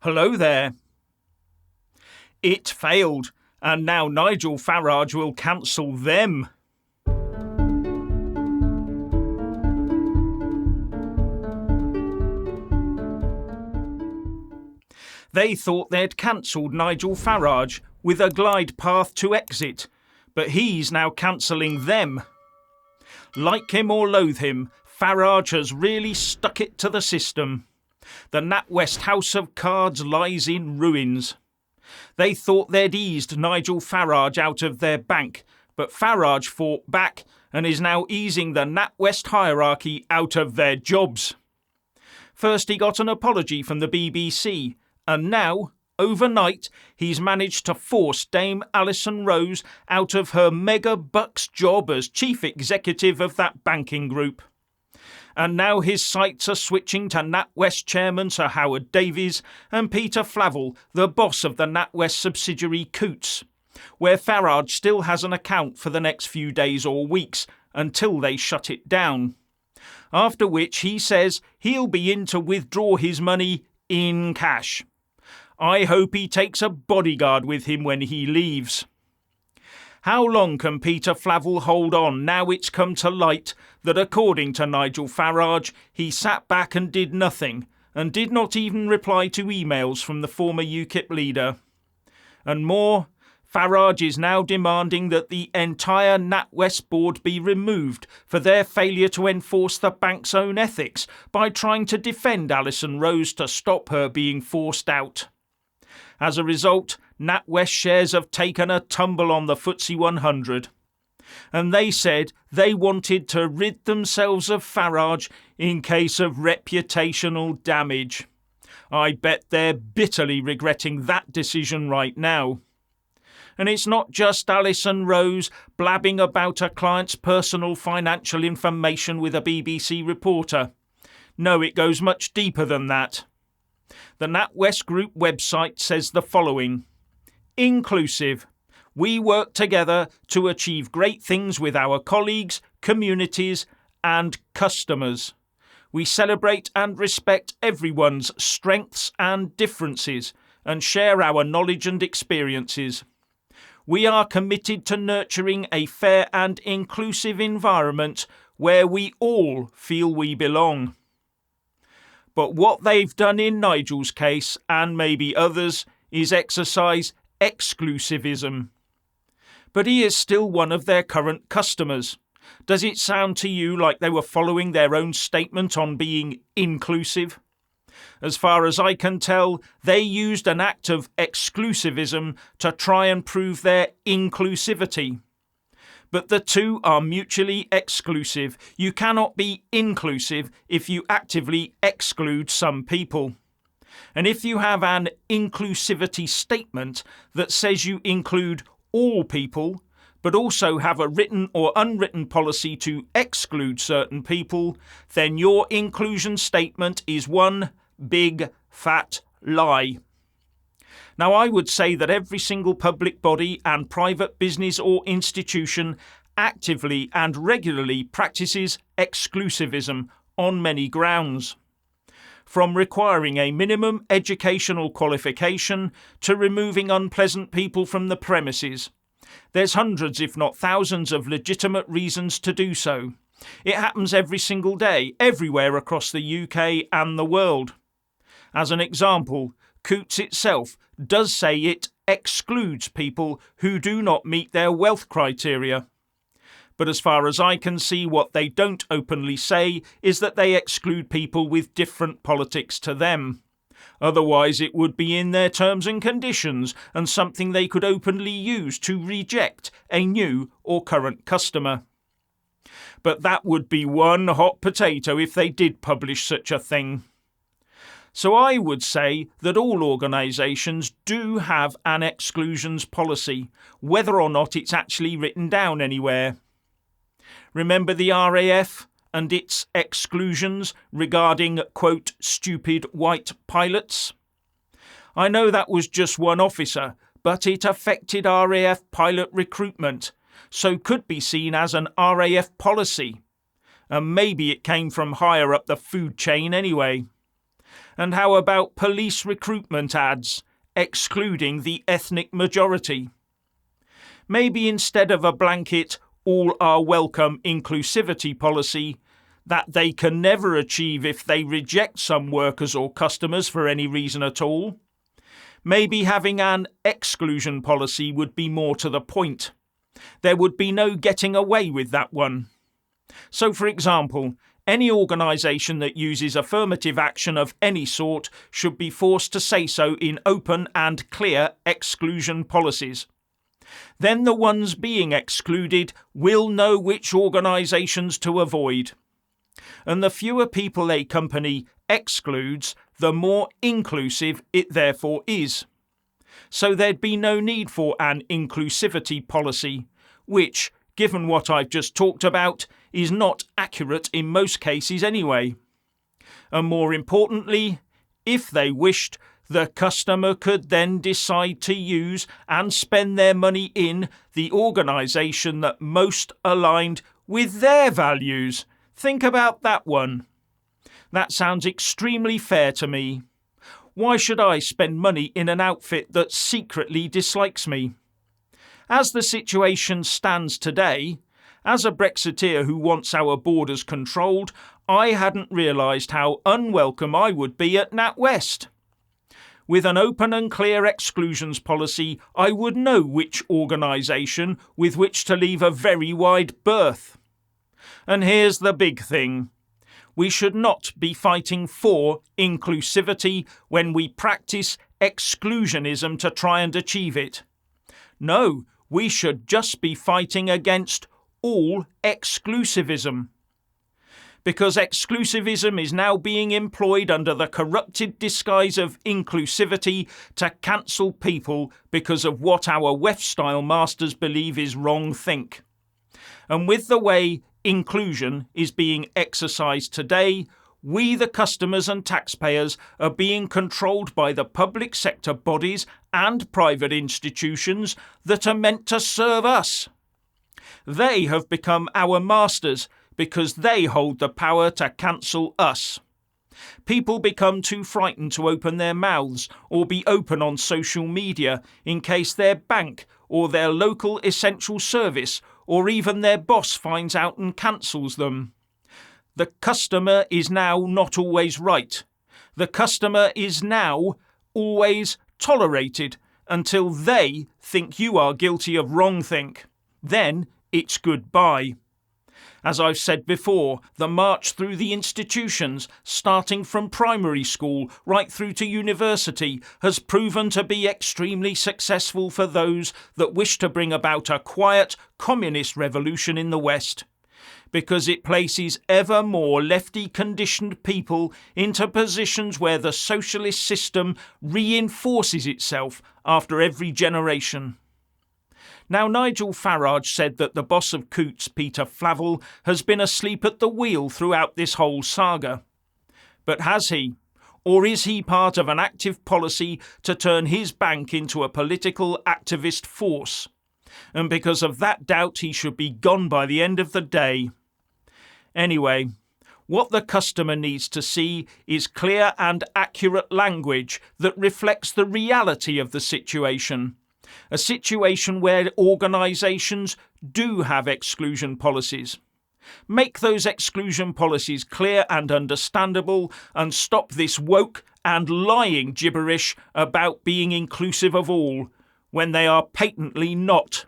Hello there. It failed, and now Nigel Farage will cancel them. They thought they'd cancelled Nigel Farage with a glide path to exit, but he's now cancelling them. Like him or loathe him, Farage has really stuck it to the system. The NatWest House of Cards lies in ruins. They thought they'd eased Nigel Farage out of their bank, but Farage fought back and is now easing the NatWest hierarchy out of their jobs. First he got an apology from the BBC, and now, overnight, he's managed to force Dame Alison Rose out of her mega bucks job as chief executive of that banking group. And now his sights are switching to NatWest chairman Sir Howard Davies and Peter Flavel, the boss of the NatWest subsidiary Coots, where Farage still has an account for the next few days or weeks until they shut it down. After which he says he'll be in to withdraw his money in cash. I hope he takes a bodyguard with him when he leaves. How long can Peter Flavel hold on now it's come to light that, according to Nigel Farage, he sat back and did nothing, and did not even reply to emails from the former UKIP leader? And more, Farage is now demanding that the entire NatWest board be removed for their failure to enforce the bank's own ethics by trying to defend Alison Rose to stop her being forced out. As a result, NatWest shares have taken a tumble on the FTSE 100. And they said they wanted to rid themselves of Farage in case of reputational damage. I bet they're bitterly regretting that decision right now. And it's not just Alison Rose blabbing about a client's personal financial information with a BBC reporter. No, it goes much deeper than that. The NatWest Group website says the following: inclusive. We work together to achieve great things with our colleagues, communities and customers. We celebrate and respect everyone's strengths and differences and share our knowledge and experiences. We are committed to nurturing a fair and inclusive environment where we all feel we belong. But what they've done in Nigel's case, and maybe others, is exercise exclusivism. But he is still one of their current customers. Does it sound to you like they were following their own statement on being inclusive? As far as I can tell, they used an act of exclusivism to try and prove their inclusivity. But the two are mutually exclusive. You cannot be inclusive if you actively exclude some people. And if you have an inclusivity statement that says you include all people, but also have a written or unwritten policy to exclude certain people, then your inclusion statement is one big fat lie. Now, I would say that every single public body and private business or institution actively and regularly practices exclusivism on many grounds. From requiring a minimum educational qualification to removing unpleasant people from the premises. There's hundreds, if not thousands, of legitimate reasons to do so. It happens every single day, everywhere across the UK and the world. As an example, Coots itself does say it excludes people who do not meet their wealth criteria. But as far as I can see, what they don't openly say is that they exclude people with different politics to them. Otherwise it would be in their terms and conditions and something they could openly use to reject a new or current customer. But that would be one hot potato if they did publish such a thing. So I would say that all organisations do have an exclusions policy, whether or not it's actually written down anywhere. Remember the RAF and its exclusions regarding, quote, stupid white pilots? I know that was just one officer, but it affected RAF pilot recruitment, so could be seen as an RAF policy. And maybe it came from higher up the food chain anyway. And how about police recruitment ads, excluding the ethnic majority? Maybe instead of a blanket all are welcome inclusivity policy that they can never achieve if they reject some workers or customers for any reason at all, maybe having an exclusion policy would be more to the point. There would be no getting away with that one. So, for example, any organisation that uses affirmative action of any sort should be forced to say so in open and clear exclusion policies. Then the ones being excluded will know which organisations to avoid. And the fewer people a company excludes, the more inclusive it therefore is. So there'd be no need for an inclusivity policy, which, given what I've just talked about, is not accurate in most cases anyway. And more importantly, if they wished, the customer could then decide to use and spend their money in the organisation that most aligned with their values. Think about that one. That sounds extremely fair to me. Why should I spend money in an outfit that secretly dislikes me? As the situation stands today, as a Brexiteer who wants our borders controlled, I hadn't realised how unwelcome I would be at NatWest. With an open and clear exclusions policy, I would know which organisation with which to leave a very wide berth. And here's the big thing. We should not be fighting for inclusivity when we practice exclusionism to try and achieve it. No, we should just be fighting against all exclusivism. Because exclusivism is now being employed under the corrupted disguise of inclusivity to cancel people because of what our WEF-style masters believe is wrong think. And with the way inclusion is being exercised today, we, the customers and taxpayers, are being controlled by the public sector bodies and private institutions that are meant to serve us. They have become our masters because they hold the power to cancel us. People become too frightened to open their mouths or be open on social media in case their bank or their local essential service or even their boss finds out and cancels them. The customer is now not always right. The customer is now always tolerated until they think you are guilty of wrongthink. Then it's goodbye. As I've said before, the march through the institutions, starting from primary school right through to university, has proven to be extremely successful for those that wish to bring about a quiet communist revolution in the West, because it places ever more lefty-conditioned people into positions where the socialist system reinforces itself after every generation. Now, Nigel Farage said that the boss of Coutts, Peter Flavel, has been asleep at the wheel throughout this whole saga. But has he? Or is he part of an active policy to turn his bank into a political activist force? And because of that doubt, he should be gone by the end of the day. Anyway, what the customer needs to see is clear and accurate language that reflects the reality of the situation. A situation where organisations do have exclusion policies. Make those exclusion policies clear and understandable and stop this woke and lying gibberish about being inclusive of all, when they are patently not.